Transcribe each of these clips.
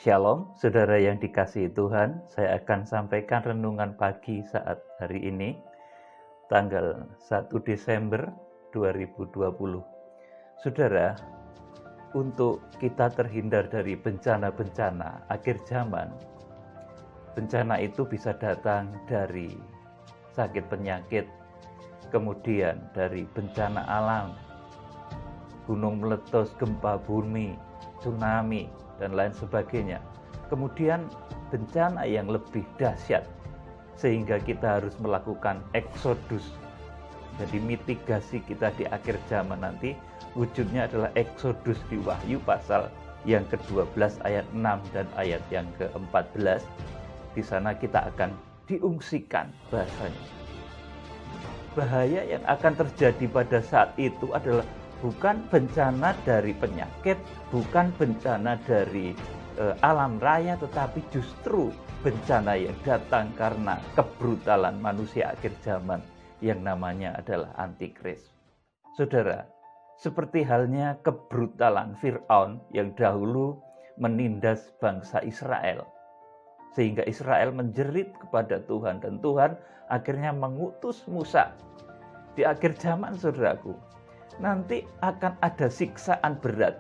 Shalom, saudara yang dikasihi Tuhan. Saya akan sampaikan renungan pagi saat hari ini, tanggal 1 Desember 2020. Saudara, untuk kita terhindar dari bencana-bencana akhir zaman, bencana itu bisa datang dari sakit penyakit, kemudian dari bencana alam, gunung meletus, gempa bumi, tsunami, dan lain sebagainya. Kemudian bencana yang lebih dahsyat, sehingga kita harus melakukan eksodus. Jadi mitigasi kita di akhir zaman nanti, wujudnya adalah eksodus di Wahyu pasal yang ke-12 ayat 6 dan ayat yang ke-14. Di sana kita akan diungsikan bahasanya. Bahaya yang akan terjadi pada saat itu adalah bukan bencana dari penyakit, bukan bencana dari alam raya, tetapi justru bencana yang datang karena kebrutalan manusia akhir zaman yang namanya adalah antikris. Saudara, seperti halnya kebrutalan Fir'aun yang dahulu menindas bangsa Israel, sehingga Israel menjerit kepada Tuhan, dan Tuhan akhirnya mengutus Musa. Di akhir zaman, saudaraku, nanti akan ada siksaan berat.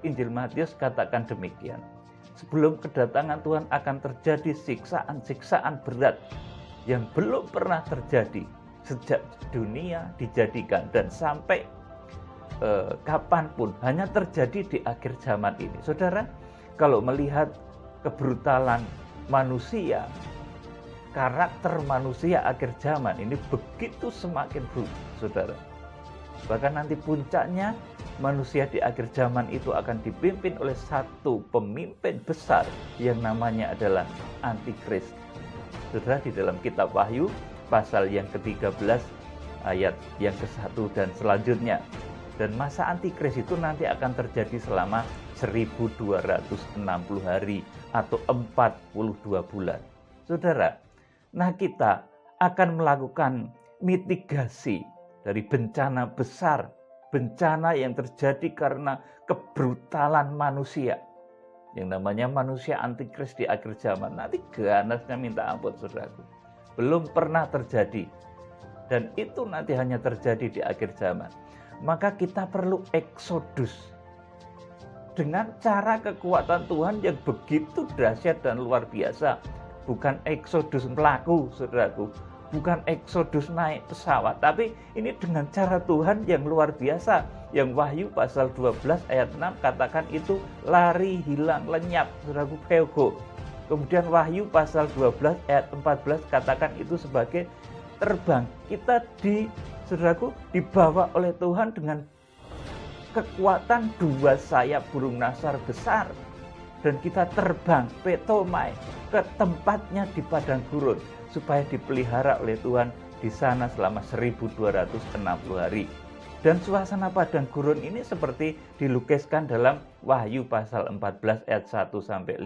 Injil Matius katakan demikian. Sebelum kedatangan Tuhan akan terjadi siksaan-siksaan berat yang belum pernah terjadi sejak dunia dijadikan dan sampai kapanpun, hanya terjadi di akhir zaman ini. Saudara, kalau melihat kebrutalan manusia, karakter manusia akhir zaman ini begitu semakin brutal, saudara. Bahkan nanti puncaknya manusia di akhir zaman itu akan dipimpin oleh satu pemimpin besar yang namanya adalah antikris. Saudara, di dalam kitab Wahyu pasal yang ke-13 ayat yang ke-1 dan selanjutnya. Dan masa antikris itu nanti akan terjadi selama 1260 hari atau 42 bulan. Saudara, nah kita akan melakukan mitigasi dari bencana besar, bencana yang terjadi karena kebrutalan manusia. Yang namanya manusia antikris di akhir zaman. Nanti ganasnya minta ampun, saudaraku. Belum pernah terjadi. Dan itu nanti hanya terjadi di akhir zaman. Maka kita perlu eksodus. Dengan cara kekuatan Tuhan yang begitu dahsyat dan luar biasa. Bukan eksodus pelaku, saudaraku. Bukan eksodus naik pesawat, tapi ini dengan cara Tuhan yang luar biasa. Yang Wahyu pasal 12 ayat 6 katakan itu lari, hilang, lenyap, saudaraku, peugo. Kemudian Wahyu pasal 12 ayat 14 katakan itu sebagai terbang. Kita saudaraku, dibawa oleh Tuhan dengan kekuatan dua sayap burung nasar besar. Dan kita terbang, petomai, ke tempatnya di padang gurun, supaya dipelihara oleh Tuhan di sana selama 1260 hari. Dan suasana padang gurun ini seperti dilukiskan dalam Wahyu pasal 14 ayat 1-5.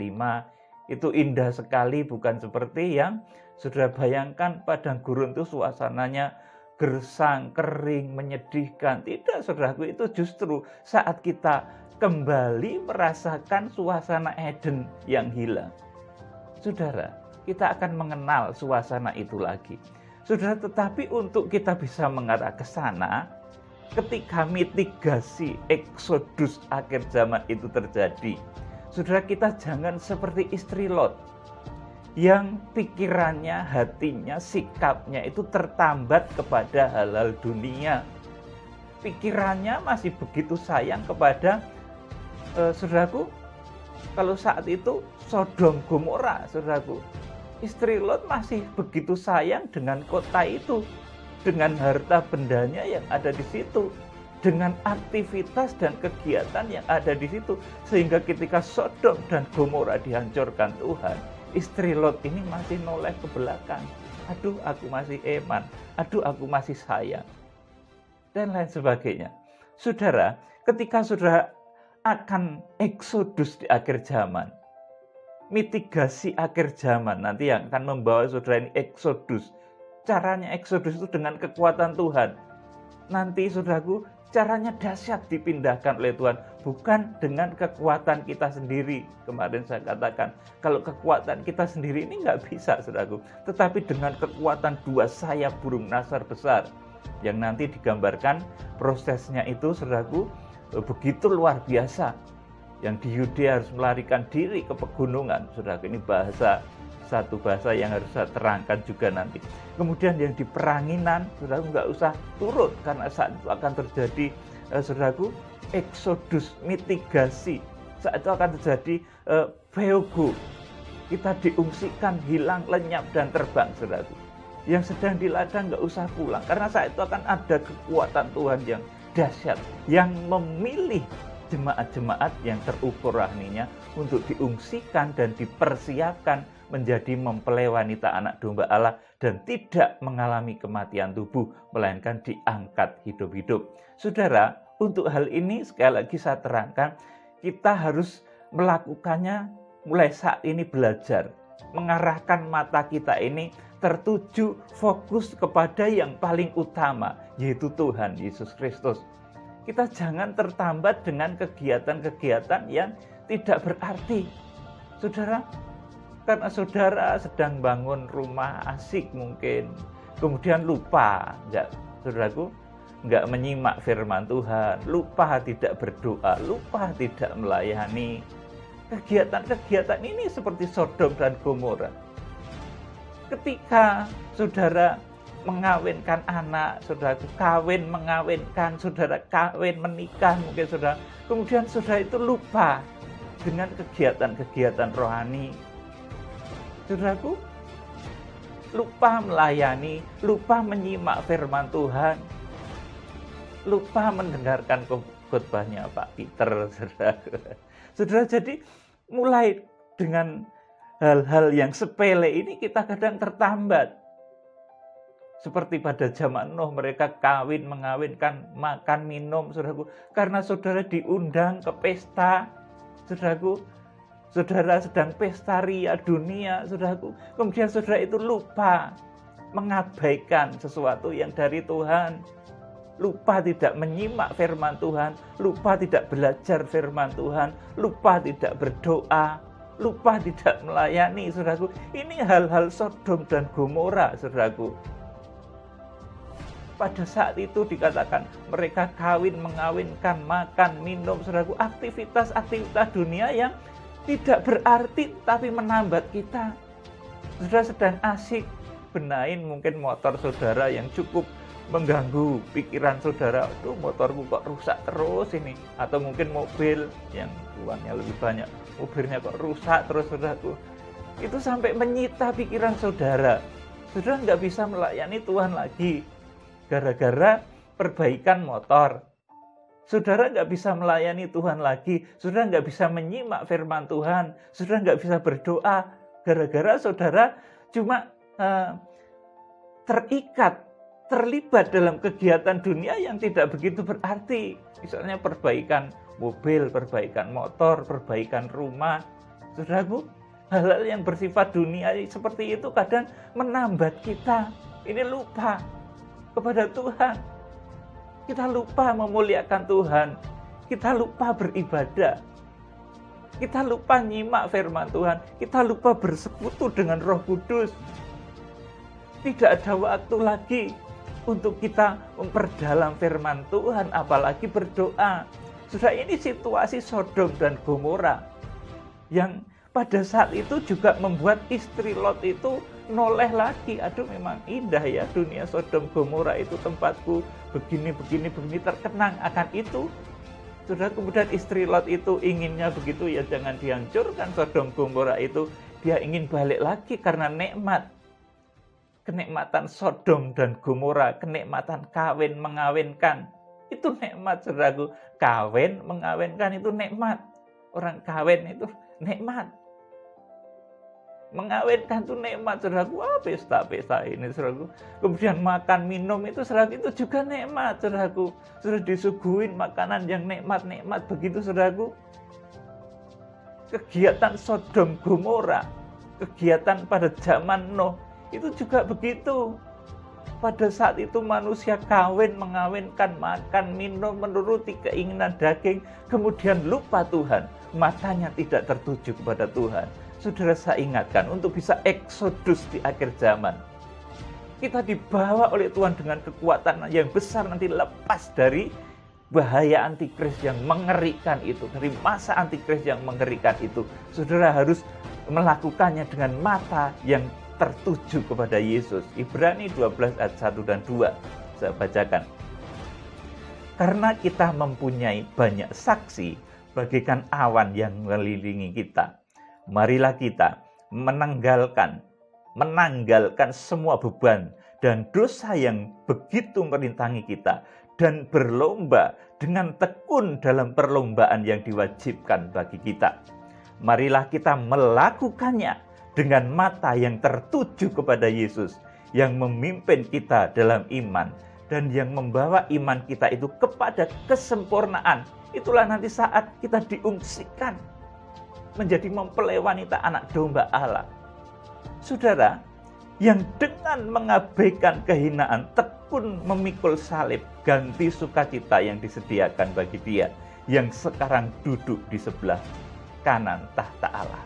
Itu indah sekali, bukan seperti yang saudara bayangkan padang gurun itu suasananya gersang, kering, menyedihkan. Tidak, saudaraku, itu justru saat kita kembali merasakan suasana Eden yang hilang. Saudara, kita akan mengenal suasana itu lagi. Saudara, tetapi untuk kita bisa mengarah ke sana, ketika mitigasi eksodus akhir zaman itu terjadi, saudara, kita jangan seperti istri Lot yang pikirannya, hatinya, sikapnya itu tertambat kepada hal-hal dunia. Pikirannya masih begitu sayang kepada saudaraku, kalau saat itu Sodom Gomora, saudaraku, istri Lot masih begitu sayang dengan kota itu, dengan harta bendanya yang ada di situ, dengan aktivitas dan kegiatan yang ada di situ, sehingga ketika Sodom dan Gomora dihancurkan Tuhan, istri Lot ini masih noleh ke belakang. Aduh, aku masih eman. Aduh, aku masih sayang. Dan lain sebagainya. Saudara, ketika saudara akan eksodus di akhir zaman, mitigasi akhir zaman nanti yang akan membawa saudara ini eksodus. Caranya eksodus itu dengan kekuatan Tuhan. Nanti saudaraku, caranya dahsyat dipindahkan oleh Tuhan, bukan dengan kekuatan kita sendiri. Kemarin saya katakan, kalau kekuatan kita sendiri ini nggak bisa, saudaraku. Tetapi dengan kekuatan dua sayap burung nasar besar, yang nanti digambarkan prosesnya itu, saudaraku, begitu luar biasa. Yang di Yudea harus melarikan diri ke pegunungan, saudaraku. Ini satu bahasa yang harus saya terangkan juga nanti. Kemudian yang di peranginan, saudaraku, nggak usah turun, karena saat itu akan terjadi, saudaraku, eksodus, mitigasi. Saat itu akan terjadi beogo. Kita diungsikan, hilang, lenyap, dan terbang, saudaraku. Yang sedang di ladang nggak usah pulang, karena saat itu akan ada kekuatan Tuhan yang dahsyat, yang memilih jemaat-jemaat yang terukur rohaninya untuk diungsikan dan dipersiapkan menjadi mempelai wanita anak domba Allah dan tidak mengalami kematian tubuh, melainkan diangkat hidup-hidup. Saudara, untuk hal ini sekali lagi saya terangkan, kita harus melakukannya mulai saat ini, belajar mengarahkan mata kita ini tertuju fokus kepada yang paling utama, yaitu Tuhan Yesus Kristus. Kita jangan tertambat dengan kegiatan-kegiatan yang tidak berarti. Saudara, karena saudara sedang bangun rumah asik mungkin, kemudian lupa, saudaraku, nggak menyimak firman Tuhan, lupa tidak berdoa, lupa tidak melayani. Kegiatan-kegiatan ini seperti Sodom dan Gomora. Ketika saudara mengawinkan anak, saudara kawin mengawinkan, saudara kawin menikah mungkin saudara, kemudian saudara itu lupa dengan kegiatan-kegiatan rohani. Saudaraku, lupa melayani, lupa menyimak firman Tuhan, lupa mendengarkan khotbahnya Pak Peter, saudaraku. Saudara, jadi mulai dengan hal-hal yang sepele ini kita kadang tertambat. Seperti pada zaman Nuh, mereka kawin, mengawinkan, makan, minum, saudaraku. Karena saudara diundang ke pesta, saudaraku, saudara sedang pesta ria dunia, saudaraku. Kemudian saudara itu lupa mengabaikan sesuatu yang dari Tuhan. Lupa tidak menyimak firman Tuhan, lupa tidak belajar firman Tuhan, lupa tidak berdoa, lupa tidak melayani, saudaraku. Ini hal-hal Sodom dan Gomora, saudaraku. Pada saat itu dikatakan mereka kawin, mengawinkan, makan, minum, saudaraku. Aktivitas-aktivitas dunia yang tidak berarti tapi menambat kita. Saudara sedang asik benahin mungkin motor saudara yang cukup mengganggu pikiran saudara. Aduh, motorku kok rusak terus ini. Atau mungkin mobil yang uangnya lebih banyak, mobilnya kok rusak terus, saudaraku. Itu sampai menyita pikiran saudara. Saudara nggak bisa melayani Tuhan lagi gara-gara perbaikan motor. Saudara nggak bisa melayani Tuhan lagi, saudara nggak bisa menyimak firman Tuhan, saudara nggak bisa berdoa, gara-gara saudara cuma terlibat dalam kegiatan dunia yang tidak begitu berarti. Misalnya perbaikan mobil, perbaikan motor, perbaikan rumah. Saudaraku, hal-hal yang bersifat dunia seperti itu kadang menambat kita. Ini lupa kepada Tuhan. Kita lupa memuliakan Tuhan. Kita lupa beribadah. Kita lupa nyimak firman Tuhan. Kita lupa bersekutu dengan Roh Kudus. Tidak ada waktu lagi untuk kita memperdalam firman Tuhan, apalagi berdoa. Sudah, ini situasi Sodom dan Gomora yang pada saat itu juga membuat istri Lot itu noleh lagi. Aduh, memang indah ya dunia Sodom Gomora itu, tempatku begini, terkenang akan itu. Sudah, kemudian istri Lot itu inginnya begitu, ya jangan dihancurkan Sodom Gomora itu. Dia ingin balik lagi karena nikmat. Kenikmatan Sodom dan Gomora, kenikmatan kawin mengawinkan. Itu nikmat, saudaraku. Kawin mengawinkan itu nikmat. Orang kawin itu nikmat. Mengawinkan itu nikmat, saudaraku. Wah, pesta-pesta ini, saudaraku. Kemudian makan minum itu, saudaraku, itu juga nikmat, saudaraku. Sudah disuguhin makanan yang nikmat-nikmat begitu, saudaraku. Kegiatan Sodom Gomora, kegiatan pada zaman Nuh, itu juga begitu. Pada saat itu manusia kawin, mengawinkan, makan, minum, menuruti keinginan daging, kemudian lupa Tuhan. Matanya tidak tertuju kepada Tuhan. Saudara, saya ingatkan untuk bisa eksodus di akhir zaman. Kita dibawa oleh Tuhan dengan kekuatan yang besar, nanti lepas dari bahaya antikris yang mengerikan itu, dari masa antikris yang mengerikan itu. Saudara harus melakukannya dengan mata yang tertuju kepada Yesus. Ibrani 12 ayat 1 dan 2. Saya bacakan. Karena kita mempunyai banyak saksi bagaikan awan yang mengelilingi kita. Marilah kita menanggalkan semua beban dan dosa yang begitu merintangi kita dan berlomba dengan tekun dalam perlombaan yang diwajibkan bagi kita. Marilah kita melakukannya dengan mata yang tertuju kepada Yesus yang memimpin kita dalam iman dan yang membawa iman kita itu kepada kesempurnaan. Itulah nanti saat kita diungsikan menjadi mempelai wanita anak domba Allah. Saudara, yang dengan mengabaikan kehinaan tekun memikul salib ganti sukacita yang disediakan bagi dia yang sekarang duduk di sebelah kanan tahta Allah.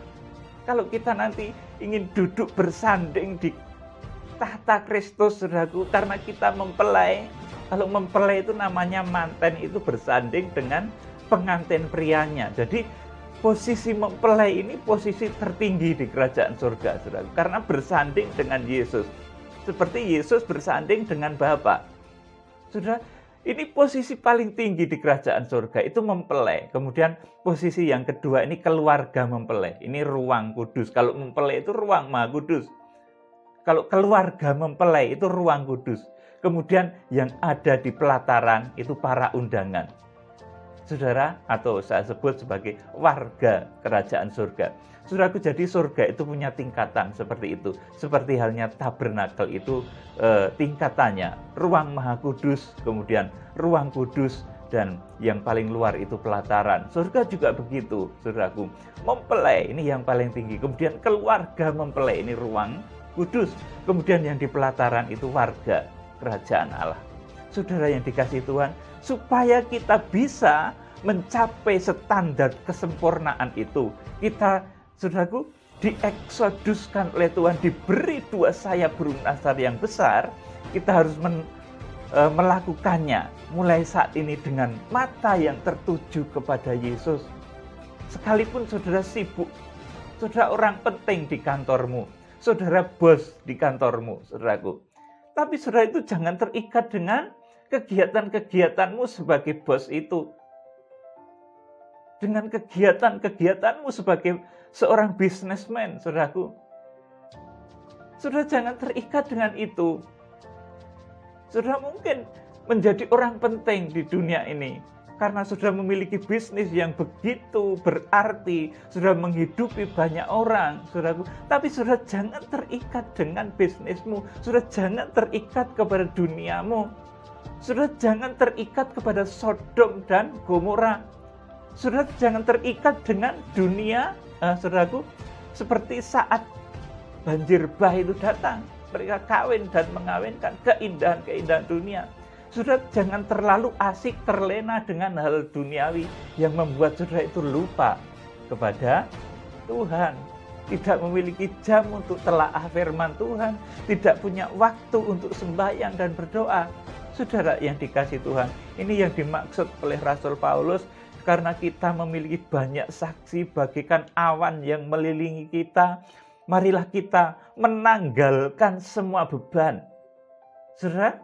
Kalau kita nanti ingin duduk bersanding di tahta Kristus, saudaraku, karena kita mempelai. Kalau mempelai itu namanya manten, itu bersanding dengan pengantin prianya. Jadi posisi mempelai ini posisi tertinggi di kerajaan surga, saudaraku, karena bersanding dengan Yesus. Seperti Yesus bersanding dengan Bapa. Saudara, ini posisi paling tinggi di kerajaan surga, itu mempelai. Kemudian posisi yang kedua ini keluarga mempelai. Ini ruang kudus. Kalau mempelai itu ruang maha kudus. Kalau keluarga mempelai itu ruang kudus. Kemudian yang ada di pelataran itu para undangan. Saudara, atau saya sebut sebagai warga kerajaan surga. Saudaraku, jadi surga itu punya tingkatan seperti itu. Seperti halnya tabernakel itu tingkatannya. Ruang maha kudus, kemudian ruang kudus, dan yang paling luar itu pelataran. Surga juga begitu, saudaraku. Mempelai ini yang paling tinggi. Kemudian keluarga mempelai ini ruang kudus. Kemudian yang di pelataran itu warga kerajaan Allah. Saudara yang dikasihi Tuhan, supaya kita bisa mencapai standar kesempurnaan itu, kita, saudaraku, dieksoduskan oleh Tuhan, diberi 2 sayap burung nasar yang besar. Kita harus melakukannya mulai saat ini dengan mata yang tertuju kepada Yesus. Sekalipun saudara sibuk, saudara orang penting di kantormu, saudara bos di kantormu, saudaraku. Tapi saudara itu jangan terikat dengan kegiatan-kegiatanmu sebagai bos itu. Dengan kegiatan-kegiatanmu sebagai seorang bisnismen, saudaraku. Saudara jangan terikat dengan itu. Saudara mungkin menjadi orang penting di dunia ini karena saudara memiliki bisnis yang begitu berarti, saudara menghidupi banyak orang, saudaraku. Tapi saudara jangan terikat dengan bisnismu, saudara jangan terikat kepada duniamu, saudara jangan terikat kepada Sodom dan Gomora, saudara jangan terikat dengan dunia, saudaraku, seperti saat banjir bah itu datang. Mereka kawin dan mengawinkan keindahan-keindahan dunia. Saudara jangan terlalu asik terlena dengan hal duniawi yang membuat saudara itu lupa kepada Tuhan. Tidak memiliki jam untuk telaah firman Tuhan. Tidak punya waktu untuk sembahyang dan berdoa. Saudara yang dikasihi Tuhan, ini yang dimaksud oleh Rasul Paulus. Karena kita memiliki banyak saksi bagaikan awan yang melilingi kita, marilah kita menanggalkan semua beban, saudara,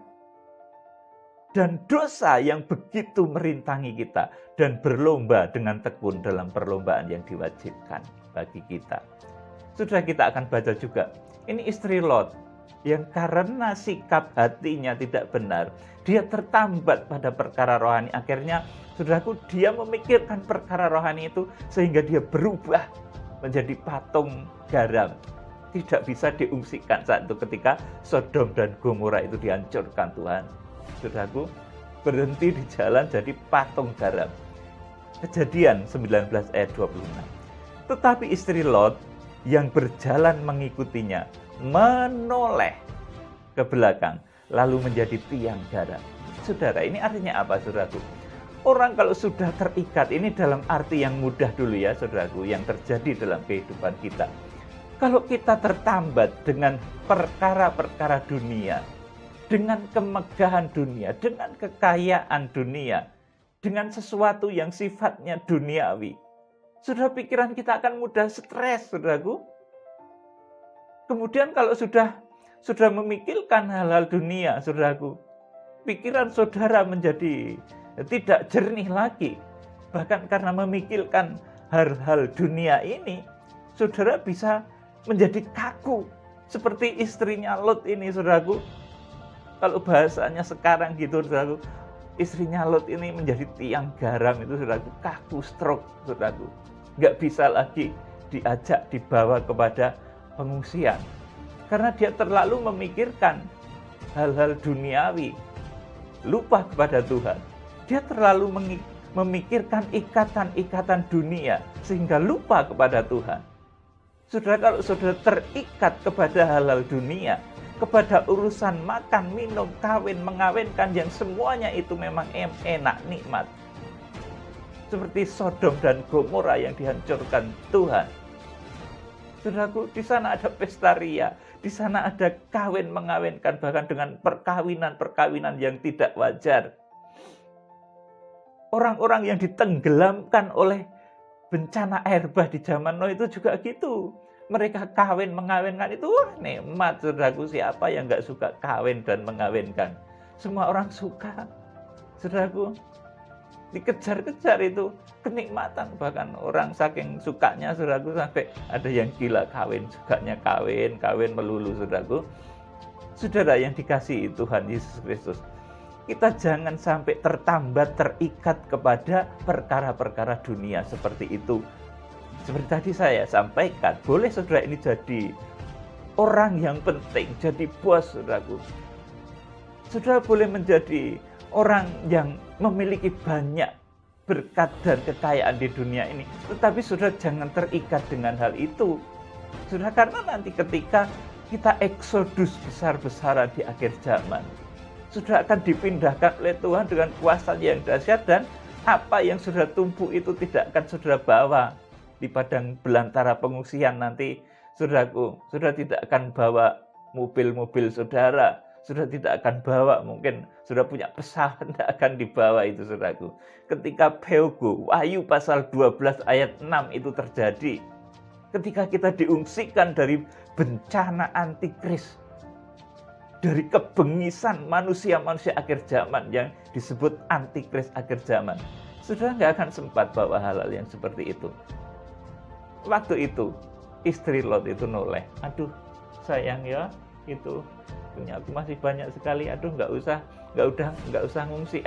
dan dosa yang begitu merintangi kita, dan berlomba dengan tekun dalam perlombaan yang diwajibkan bagi kita. Saudara, kita akan baca juga, ini istri Lot, yang karena sikap hatinya tidak benar, dia tertambat pada perkara rohani. Akhirnya, saudaraku, dia memikirkan perkara rohani itu, sehingga dia berubah menjadi patung garam. Tidak bisa diungsikan saat itu ketika Sodom dan Gomora itu dihancurkan Tuhan. Saudaraku, berhenti di jalan jadi patung garam. Kejadian 19 ayat 26. Tetapi istri Lot yang berjalan mengikutinya menoleh ke belakang, lalu menjadi tiang garam. Saudara, ini artinya apa, saudaraku? Orang kalau sudah terikat, ini dalam arti yang mudah dulu ya, saudaraku, yang terjadi dalam kehidupan kita. Kalau kita tertambat dengan perkara-perkara dunia, dengan kemegahan dunia, dengan kekayaan dunia, dengan sesuatu yang sifatnya duniawi, saudara, pikiran kita akan mudah stres, saudaraku. Kemudian kalau sudah memikirkan hal-hal dunia, saudaraku, pikiran saudara menjadi tidak jernih lagi. Bahkan karena memikirkan hal-hal dunia ini, saudara bisa menjadi kaku. Seperti istrinya Lot ini, saudaraku. Kalau bahasanya sekarang gitu, saudaraku, istrinya Lot ini menjadi tiang garam itu, saudaraku, kaku, stroke, saudaraku. Nggak bisa lagi diajak, dibawa kepada pengungsian. Karena dia terlalu memikirkan hal-hal duniawi, lupa kepada Tuhan. Dia terlalu memikirkan ikatan-ikatan dunia sehingga lupa kepada Tuhan. Saudara, kalau saudara terikat kepada hal-hal dunia, kepada urusan makan, minum, kawin, mengawinkan yang semuanya itu memang enak, nikmat. Seperti Sodom dan Gomora yang dihancurkan Tuhan. Saudaraku, di sana ada pesta ria, di sana ada kawin mengawinkan, bahkan dengan perkawinan-perkawinan yang tidak wajar. Orang-orang yang ditenggelamkan oleh bencana air bah di zaman Nuh itu juga gitu. Mereka kawin mengawinkan itu nikmat, saudaraku. Siapa yang nggak suka kawin dan mengawinkan? Semua orang suka, saudaraku. Dikejar-kejar itu kenikmatan. Bahkan orang saking sukanya, saudaraku, sampai ada yang gila kawin, sukanya kawin melulu, saudaraku. Saudara yang dikasihi Tuhan Yesus Kristus, kita jangan sampai tertambat, terikat kepada perkara-perkara dunia seperti itu. Seperti tadi saya sampaikan, boleh saudara ini jadi orang yang penting, jadi bos, saudaraku. Saudara boleh menjadi orang yang memiliki banyak berkat dan kekayaan di dunia ini. Tetapi saudara jangan terikat dengan hal itu. Saudara, karena nanti ketika kita eksodus besar-besaran di akhir zaman, sudah akan dipindahkan oleh Tuhan dengan kuasa yang dahsyat, dan apa yang sudah tumbuh itu tidak akan saudara bawa di padang belantara pengungsian nanti, saudaraku. Saudara tidak akan bawa mobil-mobil saudara, saudara tidak akan bawa, mungkin saudara punya pesawat, tidak akan dibawa itu, saudaraku. Ketika Peugo, Wahyu pasal 12 ayat 6 itu terjadi, ketika kita diungsikan dari bencana antikris, dari kebengisan manusia-manusia akhir zaman yang disebut antikris akhir zaman, saudara nggak akan sempat bawa hal-hal yang seperti itu. Waktu itu istri Lot itu noleh, aduh sayang ya, itu punya aku masih banyak sekali, aduh nggak usah ngungsi,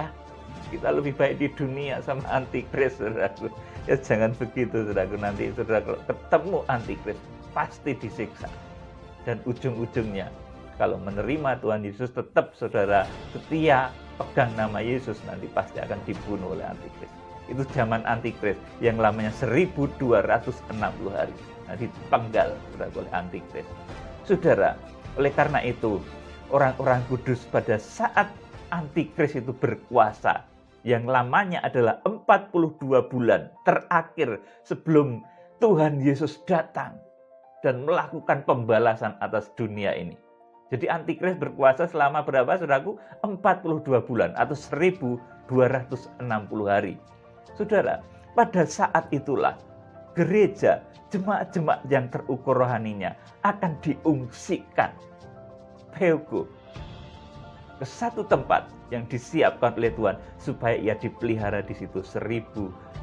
kita lebih baik di dunia sama antikris, saudaraku. Ya jangan begitu, saudaraku. Nanti saudara kalau ketemu antikris pasti disiksa, dan ujung-ujungnya kalau menerima Tuhan Yesus, tetap saudara setia pegang nama Yesus, nanti pasti akan dibunuh oleh antikris. Itu zaman antikris yang lamanya 1260 hari. Nah, dipenggal oleh antikris. Saudara, oleh karena itu orang-orang kudus pada saat antikris itu berkuasa, yang lamanya adalah 42 bulan terakhir sebelum Tuhan Yesus datang dan melakukan pembalasan atas dunia ini. Jadi antikris berkuasa selama berapa, saudaraku? 42 bulan atau 1260 hari. Saudara, pada saat itulah gereja, jemaat-jemaat yang terukur rohaninya akan diungsikan Peugo ke satu tempat yang disiapkan oleh Tuhan supaya ia dipelihara di situ 1260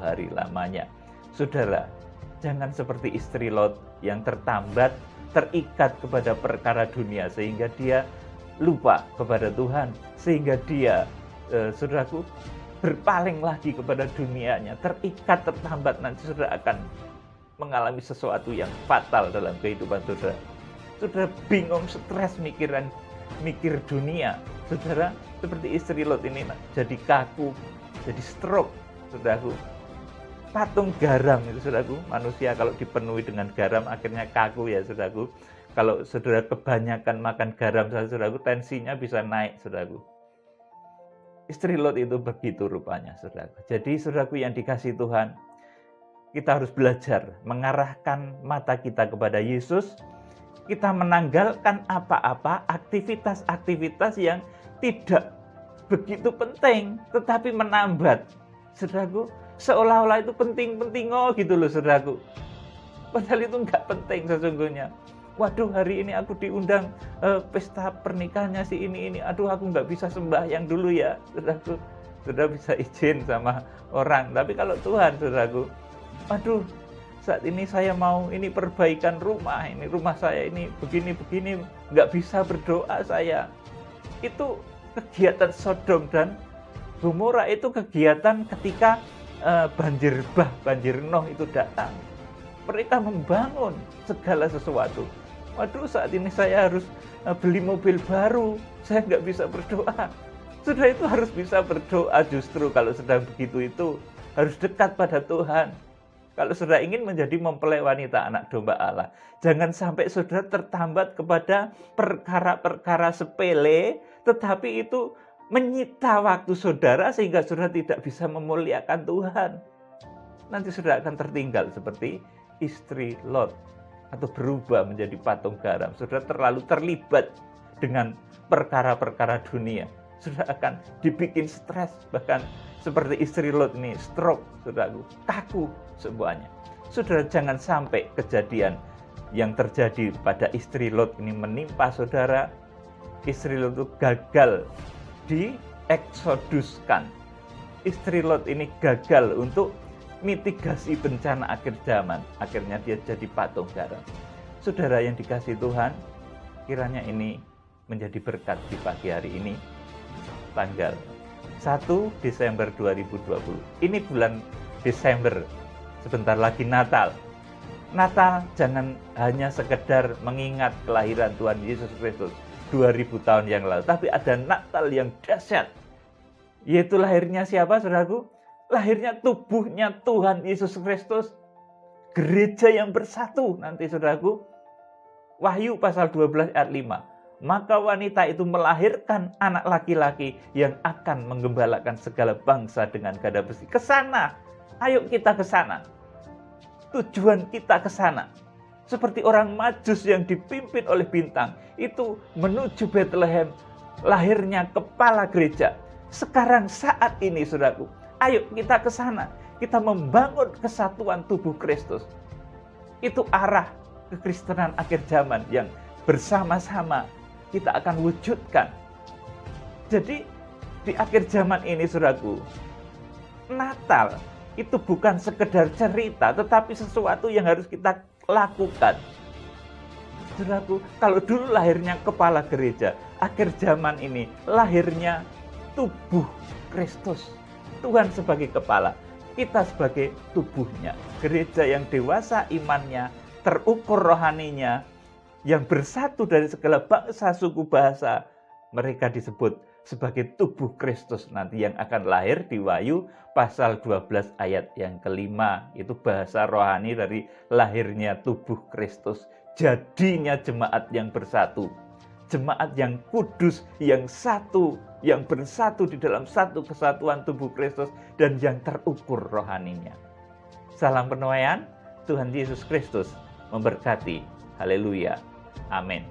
hari lamanya. Saudara, jangan seperti istri Lot yang tertambat, terikat kepada perkara dunia sehingga dia lupa kepada Tuhan, sehingga dia saudaraku berpaling lagi kepada dunianya, terikat, tertambat, nanti saudara akan mengalami sesuatu yang fatal dalam kehidupan saudara. Saudara bingung, stres, mikir dunia. Saudara seperti istri Lot ini jadi kaku, jadi stroke, saudaraku. Patung garam itu, saudaraku, manusia kalau dipenuhi dengan garam akhirnya kaku ya, saudaraku. Kalau saudara kebanyakan makan garam, saudaraku, tensinya bisa naik, saudaraku. Istri Lot itu begitu rupanya, saudaraku. Jadi saudaraku yang dikasihi Tuhan, kita harus belajar mengarahkan mata kita kepada Yesus. Kita menanggalkan apa-apa aktivitas-aktivitas yang tidak begitu penting, tetapi menambat. Saudaraku, seolah-olah itu penting-penting gitu loh, saudaraku. Padahal itu nggak penting sesungguhnya. Waduh, hari ini aku diundang pesta pernikahannya si ini. Aduh, aku nggak bisa sembahyang dulu ya, saudaraku. Saudara bisa izin sama orang. Tapi kalau Tuhan, saudaraku, aduh, saat ini saya mau ini perbaikan rumah. Ini rumah saya ini begini-begini, nggak bisa berdoa saya. Itu kegiatan Sodom dan Gomora, itu kegiatan ketika banjir Noh itu datang. Mereka membangun segala sesuatu. Waduh, saat ini saya harus beli mobil baru, saya nggak bisa berdoa. Sudah, itu harus bisa berdoa justru kalau sedang begitu itu. Harus dekat pada Tuhan. Kalau saudara ingin menjadi mempelai wanita anak domba Allah, jangan sampai saudara tertambat kepada perkara-perkara sepele, tetapi itu menyita waktu saudara sehingga saudara tidak bisa memuliakan Tuhan. Nanti saudara akan tertinggal seperti istri Lot, atau berubah menjadi patung garam. Saudara terlalu terlibat dengan perkara-perkara dunia. Saudara akan dibikin stres, bahkan seperti istri Lot ini, stroke, saudaraku, kaku semuanya. Saudara, jangan sampai kejadian yang terjadi pada istri Lot ini menimpa saudara. Istri Lot itu gagal dieksoduskan. Istri Lot ini gagal untuk mitigasi bencana akhir zaman. Akhirnya dia jadi patung garam. Saudara yang dikasihi Tuhan, kiranya ini menjadi berkat di pagi hari ini, tanggal 1 Desember 2020. Ini bulan Desember, sebentar lagi Natal. Natal jangan hanya sekedar mengingat kelahiran Tuhan Yesus Kristus 2000 tahun yang lalu, tapi ada Natal yang dahsyat, yaitu lahirnya siapa, saudaraku? Lahirnya tubuhnya Tuhan Yesus Kristus, gereja yang bersatu nanti, saudaraku. Wahyu pasal 12 ayat 5. Maka wanita itu melahirkan anak laki-laki yang akan menggembalakan segala bangsa dengan gada besi. Ke sana, ayo kita ke sana. Tujuan kita ke sana. Seperti orang Majus yang dipimpin oleh bintang, itu menuju Bethlehem, lahirnya kepala gereja. Sekarang saat ini, saudaraku, ayo kita ke sana. Kita membangun kesatuan tubuh Kristus. Itu arah kekristenan akhir zaman yang bersama-sama kita akan wujudkan. Jadi di akhir zaman ini, saudaraku, Natal itu bukan sekedar cerita, tetapi sesuatu yang harus kita lakukan. Saudaraku, kalau dulu lahirnya kepala gereja, akhir zaman ini lahirnya tubuh Kristus. Tuhan sebagai kepala, kita sebagai tubuhnya. Gereja yang dewasa imannya, terukur rohaninya, yang bersatu dari segala bangsa, suku, bahasa. Mereka disebut sebagai tubuh Kristus nanti yang akan lahir di Wahyu pasal 12 ayat yang kelima. Itu bahasa rohani dari lahirnya tubuh Kristus. Jadinya jemaat yang bersatu. Jemaat yang kudus, yang satu, yang bersatu di dalam satu kesatuan tubuh Kristus dan yang terukur rohaninya. Salam penuaian, Tuhan Yesus Kristus memberkati. Haleluya. Amin.